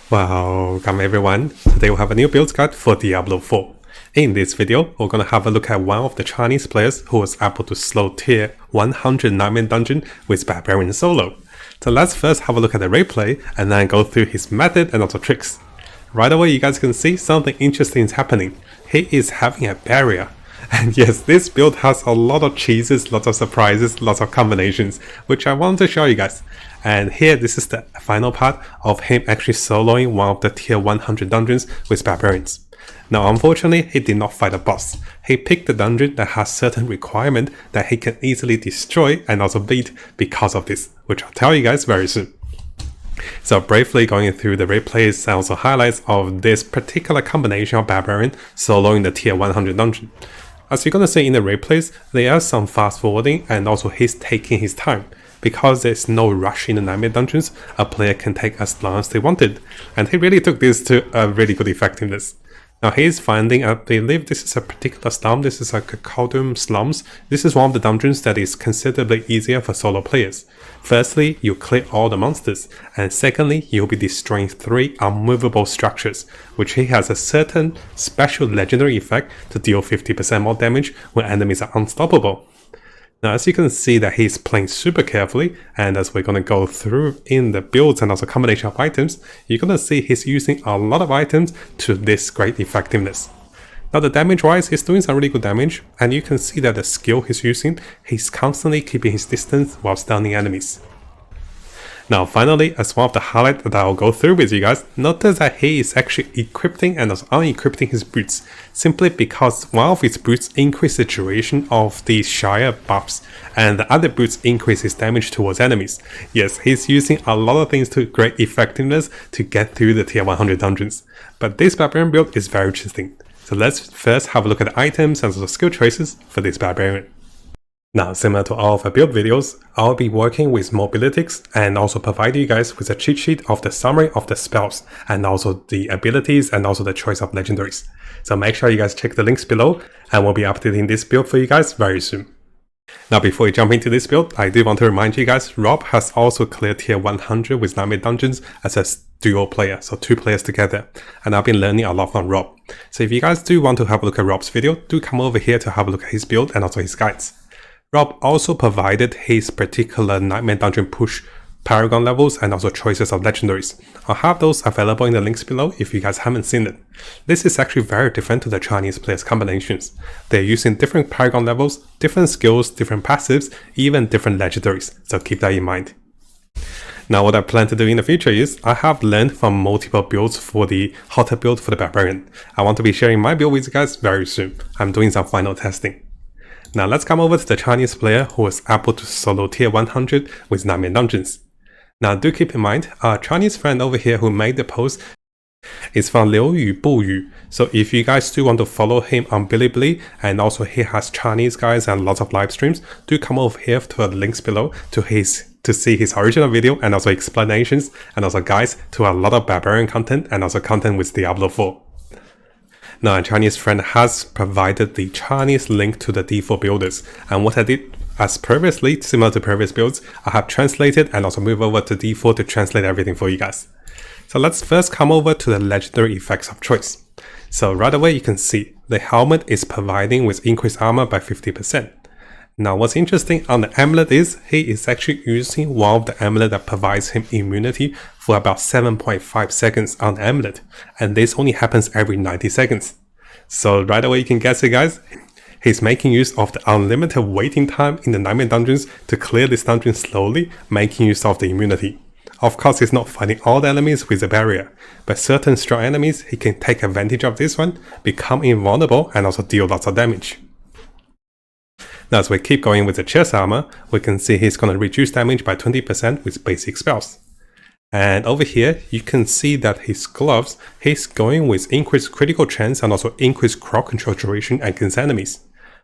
Welcome everyone, today we have a new build guide for Diablo 4. In this video, we're gonna have a look at one of the Chinese players who was able to slow tier 100 9-man dungeon with Barbarian solo. So let's first have a look at the replay and then go through his method and also tricks. Right away you guys can see something interesting is happening. He is having a barrier. And yes, this build has a lot of cheeses, lots of surprises, lots of combinations, which I want to show you guys. And here, this is the final part of him actually soloing one of the tier 100 dungeons with Barbarians. Now, unfortunately, he did not fight a boss. He picked a dungeon that has certain requirement that he can easily destroy and also beat because of this, which I'll tell you guys very soon. So briefly going through the replays and also highlights of this particular combination of Barbarian soloing the tier 100 dungeon. As you're gonna see in the replays, there are some fast forwarding and also he's taking his time. Because there's no rush in the 9-man dungeons, a player can take as long as they wanted. And he really took this to a really good effectiveness. Now he's finding, I believe this is a particular slum, this is like a Codex slums. This is one of the dungeons that is considerably easier for solo players. Firstly, you clear all the monsters, and secondly, you'll be destroying 3 unmovable structures, which he has a certain special legendary effect to deal 50% more damage when enemies are unstoppable. Now as you can see that he's playing super carefully, and as we're going to go through in the builds and also combination of items, you're going to see he's using a lot of items to this great effectiveness. Now the damage wise, he's doing some really good damage, and you can see that the skill he's using, he's constantly keeping his distance while stunning enemies. Now finally, as one of the highlights that I'll go through with you guys, notice that he is actually equipping and also unequipping his boots, simply because one of his boots increases the duration of the Shire buffs, and the other boots increase his damage towards enemies. Yes, he's using a lot of things to great effectiveness to get through the tier 100 dungeons. But this Barbarian build is very interesting. So let's first have a look at the items and also skill choices for this Barbarian. Now, similar to all of our build videos, I'll be working with mobilities and also provide you guys with a cheat sheet of the summary of the spells and also the abilities and also the choice of legendaries. So make sure you guys check the links below, and we'll be updating this build for you guys very soon. Now before we jump into this build, I do want to remind you guys, Rob has also cleared tier 100 with 9-man dungeons as a duo player, so 2 players together, and I've been learning a lot from Rob. So if you guys do want to have a look at Rob's video, do come over here to have a look at his build and also his guides. Rob also provided his particular 9-man dungeon push Paragon levels and also choices of legendaries. I'll have those available in the links below if you guys haven't seen it. This is actually very different to the Chinese players' combinations. They're using different Paragon levels, different skills, different passives, even different legendaries, so keep that in mind. Now what I plan to do in the future is, I have learned from multiple builds for the Hota build for the Barbarian. I want to be sharing my build with you guys very soon. I'm doing some final testing. Now let's come over to the Chinese player who was able to solo tier 100 with 9-man dungeons. Now do keep in mind, our Chinese friend over here who made the post is from Liu Yu Bu Yu. So if you guys do want to follow him on Bilibili, and also he has Chinese guys and lots of live streams, do come over here to the links below to see his original video and also explanations and also guides to a lot of Barbarian content and also content with Diablo 4. Now, a Chinese friend has provided the Chinese link to the D4 builders, and what I did as previously, similar to previous builds, I have translated and also moved over to D4 to translate everything for you guys. So let's first come over to the legendary effects of choice. So right away you can see the helmet is providing with increased armor by 50%. Now what's interesting on the amulet is, he is actually using one of the amulet that provides him immunity for about 7.5 seconds on the amulet, and this only happens every 90 seconds. So right away you can guess it guys, he's making use of the unlimited waiting time in the 9-man dungeons to clear this dungeon slowly, making use of the immunity. Of course he's not fighting all the enemies with a barrier, but certain strong enemies he can take advantage of this one, become invulnerable and also deal lots of damage. Now as we keep going with the chest armor, we can see he's going to reduce damage by 20% with basic spells. And over here, you can see that his gloves, he's going with increased critical chance and also increased crowd control duration against enemies.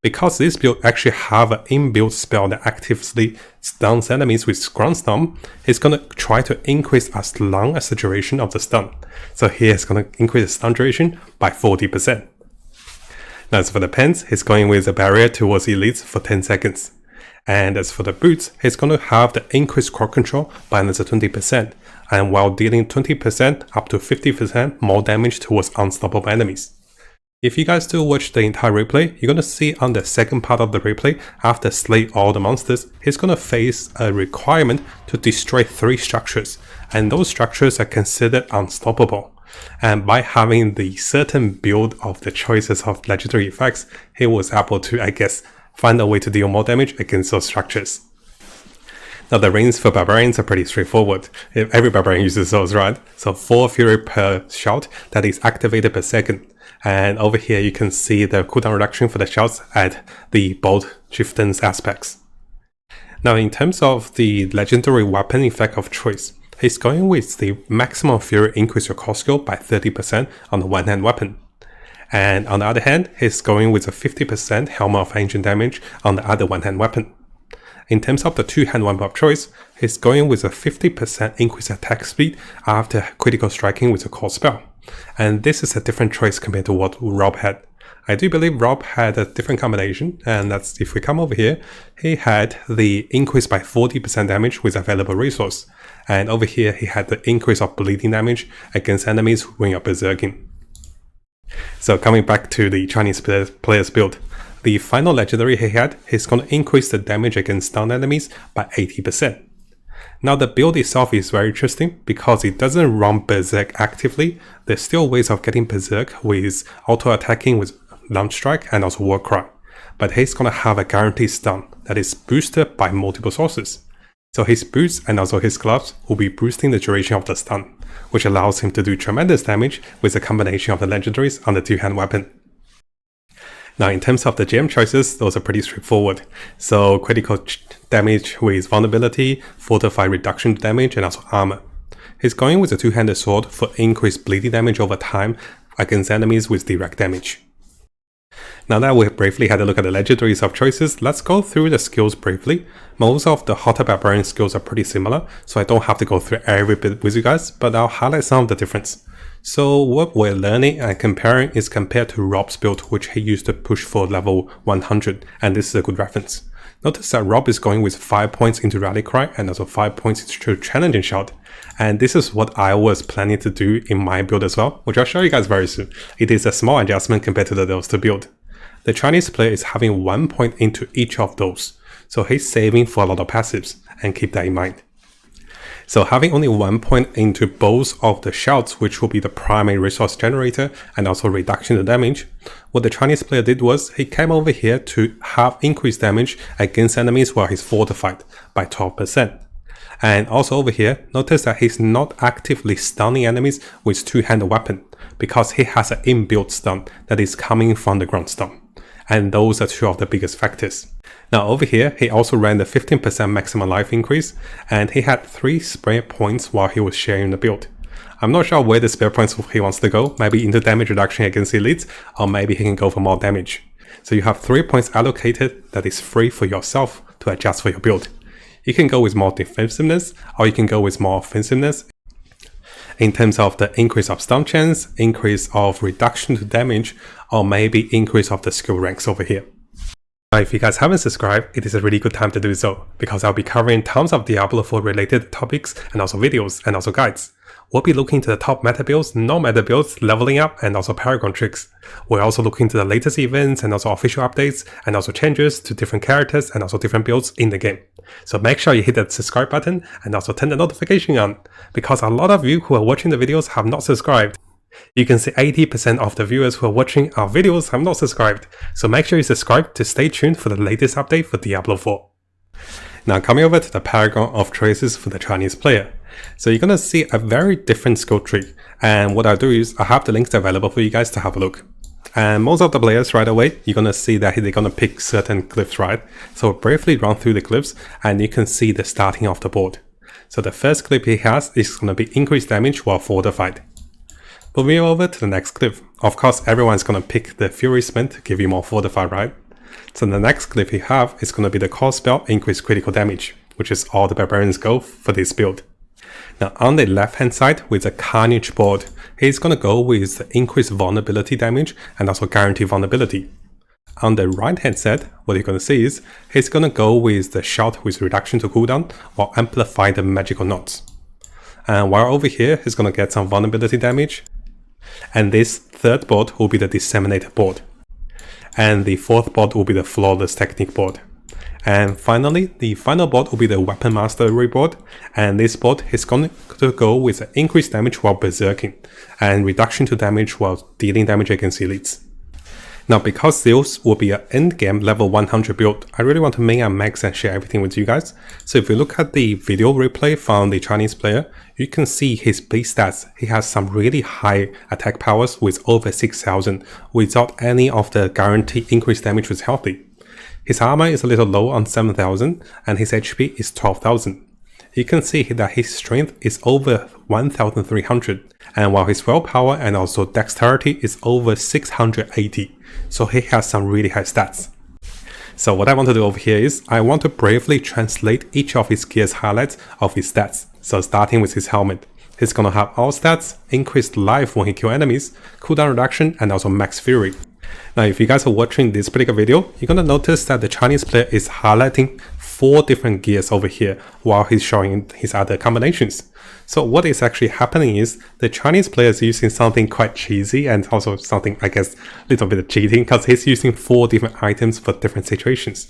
Because this build actually have an inbuilt spell that actively stuns enemies with ground stun, he's going to try to increase as long as the duration of the stun. So here he's going to increase the stun duration by 40%. Now as for the pants, he's going with a barrier towards elites for 10 seconds. And as for the boots, he's going to have the increased crowd control by another 20%. and while dealing 20% up to 50% more damage towards unstoppable enemies. If you guys do watch the entire replay, you're gonna see on the second part of the replay, after slay all the monsters, he's gonna face a requirement to destroy 3 structures, and those structures are considered unstoppable. And by having the certain build of the choices of legendary effects, he was able to, I guess, find a way to deal more damage against those structures. Now the rings for Barbarians are pretty straightforward. Every Barbarian uses those, right? So 4 fury per shout that is activated per second. And over here you can see the cooldown reduction for the shouts at the bold chieftain's aspects. Now in terms of the legendary weapon effect of choice, he's going with the maximum fury increase your core skill by 30% on the one hand weapon. And on the other hand, he's going with a 50% helmet of ancient damage on the other one hand weapon. In terms of the two-hand weapon of choice, he's going with a 50% increased attack speed after critical striking with a core spell. And this is a different choice compared to what Rob had. I do believe Rob had a different combination, and that's if we come over here, he had the increase by 40% damage with available resource. And over here, he had the increase of bleeding damage against enemies when you're berserking. So coming back to the Chinese player's build, the final legendary he had, he's going to increase the damage against stunned enemies by 80%. Now the build itself is very interesting because it doesn't run berserk actively. There's still ways of getting berserk with auto attacking with launch strike and also war cry. But he's going to have a guaranteed stun that is boosted by multiple sources. So his boots and also his gloves will be boosting the duration of the stun, which allows him to do tremendous damage with a combination of the legendaries on the two-hand weapon. Now in terms of the gem choices, those are pretty straightforward. So critical damage with vulnerability, fortified reduction to damage, and also armor. He's going with a two-handed sword for increased bleeding damage over time against enemies with direct damage. Now that we've briefly had a look at the legendaries of choices, let's go through the skills briefly. Most of the Hota Barbarian skills are pretty similar, so I don't have to go through every bit with you guys, but I'll highlight some of the difference. So what we're learning and comparing is compared to Rob's build, which he used to push for level 100, and this is a good reference. Notice that Rob is going with 5 points into Rally Cry and also 5 points into Challenging Shout. And this is what I was planning to do in my build as well, which I'll show you guys very soon. It is a small adjustment compared to those two build. The Chinese player is having 1 point into each of those, so he's saving for a lot of passives, and keep that in mind. So having only 1 point into both of the shouts, which will be the primary resource generator and also reduction to damage, what the Chinese player did was he came over here to have increased damage against enemies while he's fortified by 12%. And also over here, notice that he's not actively stunning enemies with two-handed weapon because he has an inbuilt stun that is coming from the ground stun. And those are two of the biggest factors. Now over here, he also ran the 15% maximum life increase, and he had 3 spare points while he was sharing the build. I'm not sure where the spare points he wants to go, maybe into damage reduction against elites, or maybe he can go for more damage. So you have 3 points allocated that is free for yourself to adjust for your build. You can go with more defensiveness, or you can go with more offensiveness. In terms of the increase of stun chance, increase of reduction to damage, or maybe increase of the skill ranks over here. Now, if you guys haven't subscribed, it is a really good time to do so, because I'll be covering tons of Diablo 4 related topics and also videos and also guides. We'll be looking to the top meta builds, non-meta builds, leveling up, and also Paragon tricks. We're also looking to the latest events and also official updates and also changes to different characters and also different builds in the game. So make sure you hit that subscribe button and also turn the notification on, because a lot of you who are watching the videos have not subscribed. You can see 80% of the viewers who are watching our videos have not subscribed, so make sure you subscribe to stay tuned for the latest update for Diablo 4. Now coming over to the Paragon of choices for the Chinese player. So you're going to see a very different skill tree, and what I'll do is I have the links available for you guys to have a look. And most of the players right away, you're going to see that they're going to pick certain glyphs, right? So briefly run through the glyphs and you can see the starting of the board. So the first glyph he has is going to be increased damage while fortified. Moving over to the next glyph. Of course, everyone's going to pick the Fury Smith to give you more fortified, right? So the next glyph you have is going to be the core spell increased critical damage, which is all the Barbarians go for this build. Now on the left hand side with the Carnage board, he's going to go with the increased vulnerability damage and also guaranteed vulnerability. On the right hand side, what you're going to see is he's going to go with the shout with reduction to cooldown or amplify the magical knots. And while over here, he's gonna get some vulnerability damage. And this third board will be the Disseminator board. And the fourth board will be the Flawless Technique board. And finally, the final board will be the Weapon Mastery board, and this board is going to go with increased damage while berserking, and reduction to damage while dealing damage against elites. Now, because this will be an endgame level 100 build, I really want to min and max and share everything with you guys. So if you look at the video replay from the Chinese player, you can see his base stats. He has some really high attack powers with over 6,000 without any of the guaranteed increased damage with healthy. His armor is a little low on 7,000 and his HP is 12,000. You can see that his strength is over 1,300, and while his willpower and also dexterity is over 680, so he has some really high stats. So what I want to do over here is, I want to bravely translate each of his gear's highlights of his stats. So starting with his helmet, he's gonna have all stats, increased life when he kills enemies, cooldown reduction, and also max fury. Now, if you guys are watching this particular video, you're gonna notice that the Chinese player is highlighting 4 different gears over here while he's showing his other combinations. So what is actually happening is the Chinese player is using something quite cheesy and also something, I guess, a little bit of cheating, because he's using 4 different items for different situations.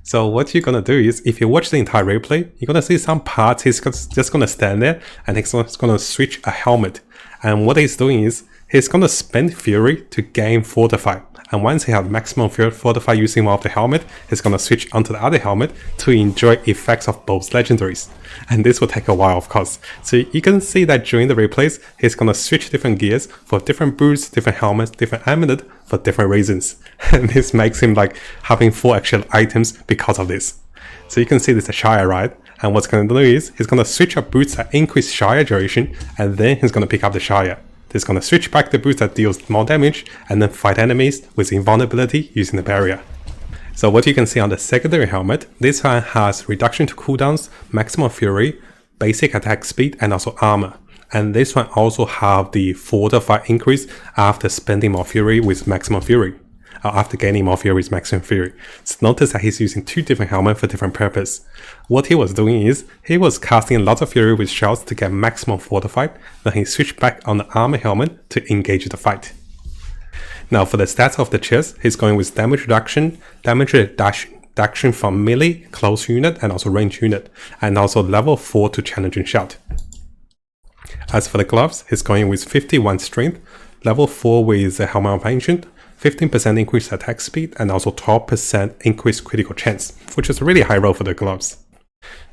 So what you're gonna do is, if you watch the entire replay, you're gonna see some parts he's just gonna stand there and he's gonna switch a helmet. And what he's doing is, he's gonna spend Fury to gain Fortify. And once he has maximum Fortify using one of the helmet, he's gonna switch onto the other helmet to enjoy effects of both legendaries. And this will take a while, of course. So you can see that during the replays, he's gonna switch different gears for different boots, different helmets, different amulet for different reasons. And this makes him like having 4 actual items because of this. So you can see this is a Shire, right? And what's gonna do is, he's gonna switch up boots that increase Shire duration, and then he's gonna pick up the Shire. He's gonna switch back the boots that deals more damage and then fight enemies with invulnerability using the barrier. So what you can see on the secondary helmet, this one has reduction to cooldowns, maximum fury, basic attack speed, and also armor. And this one also have the fortify increase after spending more fury with maximum fury. After gaining more fury with maximum fury. So notice that he's using 2 different helmets for different purpose. What he was doing is, he was casting lots of fury with shells to get maximum fortified, then he switched back on the armor helmet to engage the fight. Now for the stats of the chest, he's going with damage reduction from melee, close unit, and also range unit, and also level 4 to challenging shout. As for the gloves, he's going with 51 strength, level 4 with the helmet of ancient, 15% increased attack speed, and also 12% increased critical chance, which is a really high roll for the gloves.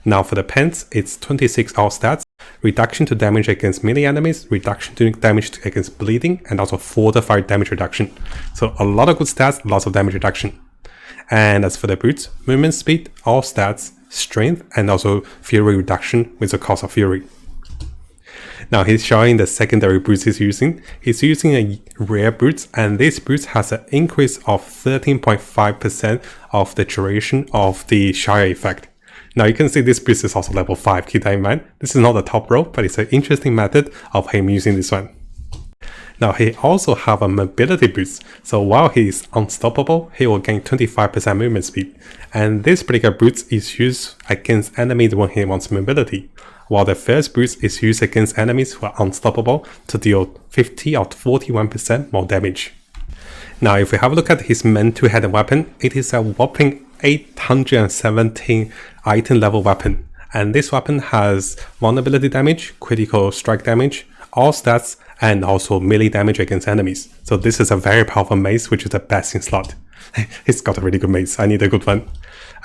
Now for the pants, it's 26 all stats, reduction to damage against melee enemies, reduction to damage against bleeding, and also fortified damage reduction. So a lot of good stats, lots of damage reduction. And as for the boots, movement speed, all stats, strength, and also fury reduction with the cost of fury. Now he's showing the secondary boots he's using. He's using a rare boots, and this boots has an increase of 13.5% of the duration of the Shire effect. Now you can see this boost is also level 5, keep that in mind. This is not the top row, but it's an interesting method of him using this one. Now he also have a mobility boost, so while he is unstoppable, he will gain 25% movement speed. And this particular boost is used against enemies when he wants mobility, while the first boost is used against enemies who are unstoppable to deal 50 or 41% more damage. Now if we have a look at his main two-handed weapon, it is a whopping 817 item level weapon. And this weapon has vulnerability damage, critical strike damage, all stats, and also melee damage against enemies. So this is a very powerful mace, which is the best in slot. He's got a really good mace, I need a good one.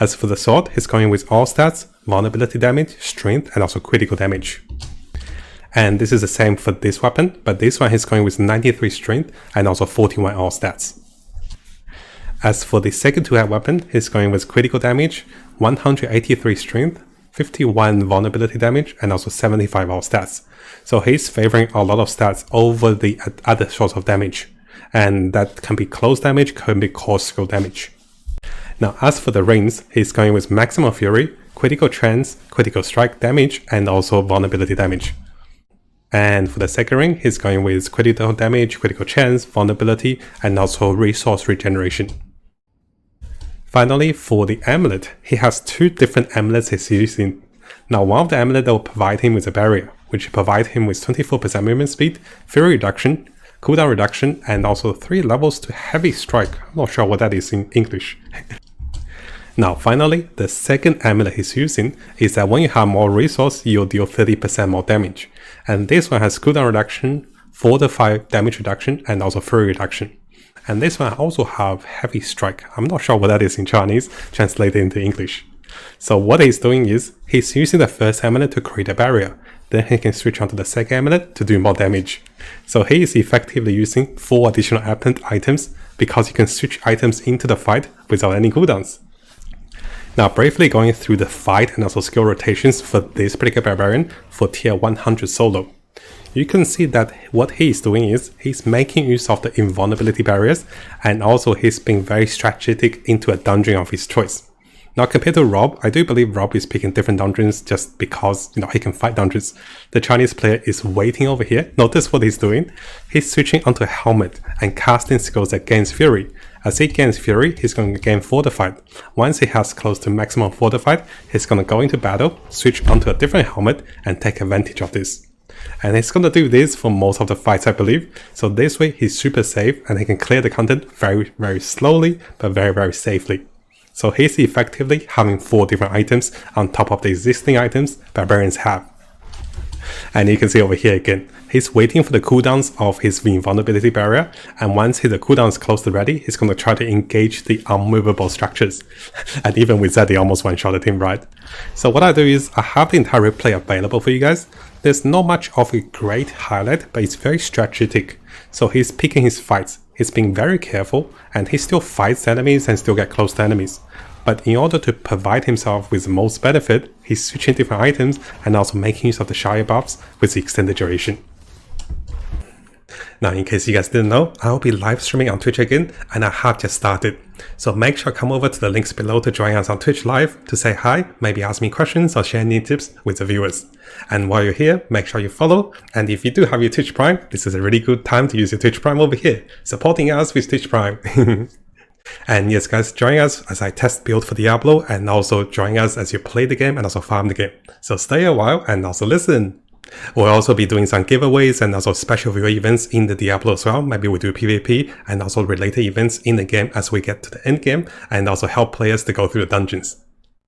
As for the sword, he's going with all stats, vulnerability damage, strength, and also critical damage. And this is the same for this weapon, but this one he's going with 93 strength and also 41 all stats. As for the second two-hand weapon, he's going with critical damage, 183 strength, 51 vulnerability damage, and also 75 all stats. So he's favoring a lot of stats over the other sorts of damage. And that can be close damage, can be core skill damage. Now as for the rings, he's going with maximum fury, critical chance, critical strike damage, and also vulnerability damage. And for the second ring, he's going with critical damage, critical chance, vulnerability, and also resource regeneration. Finally, for the amulet, he has 2 different amulets he's using. Now one of the amulets will provide him with a barrier, which provide him with 24% movement speed, fury reduction, cooldown reduction, and also 3 levels to heavy strike. I'm not sure what that is in English. Now finally, the second amulet he's using is that when you have more resource, you'll deal 30% more damage. And this one has cooldown reduction, 4 to 5 damage reduction, and also fury reduction. And this one also have heavy strike. I'm not sure what that is in Chinese, translated into English. So what he's doing is, he's using the first amulet to create a barrier. Then he can switch on to the second amulet to do more damage. So he is effectively using 4 additional items because you can switch items into the fight without any cooldowns. Now briefly going through the fight and also skill rotations for this particular Barbarian for tier 100 solo. You can see that what he is doing is, he's making use of the invulnerability barriers, and also he's being very strategic into a dungeon of his choice. Now compared to Rob, I do believe Rob is picking different dungeons just because, he can fight dungeons. The Chinese player is waiting over here. Notice what he's doing. He's switching onto a helmet and casting skills that gains fury. As he gains fury, he's going to gain fortified. Once he has close to maximum fortified, he's going to go into battle, switch onto a different helmet, and take advantage of this. And he's going to do this for most of the fights, I believe. So this way, he's super safe and he can clear the content very, very slowly, but very, very safely. So he's effectively having 4 different items on top of the existing items Barbarians have. And you can see over here again, he's waiting for the cooldowns of his invulnerability barrier, and once the cooldown is close to ready, he's going to try to engage the unmovable structures. And even with that, they almost one-shotted him, right? So what I do is, I have the entire replay available for you guys. There's not much of a great highlight, but it's very strategic. So he's picking his fights. He's being very careful, and he still fights enemies and still get close to enemies. But in order to provide himself with the most benefit, he's switching different items and also making use of the Shire buffs with the extended duration. Now, in case you guys didn't know, I'll be live streaming on Twitch again, and I have just started. So make sure to come over to the links below to join us on Twitch live to say hi, maybe ask me questions or share any tips with the viewers. And while you're here, make sure you follow, and if you do have your Twitch Prime, this is a really good time to use your Twitch Prime over here, supporting us with Twitch Prime. And yes guys, join us as I test build for Diablo, and also join us as you play the game and also farm the game. So stay a while and also listen. We'll also be doing some giveaways and also special viewer events in the Diablo as well. Maybe we do PvP and also related events in the game as we get to the end game, and also help players to go through the dungeons.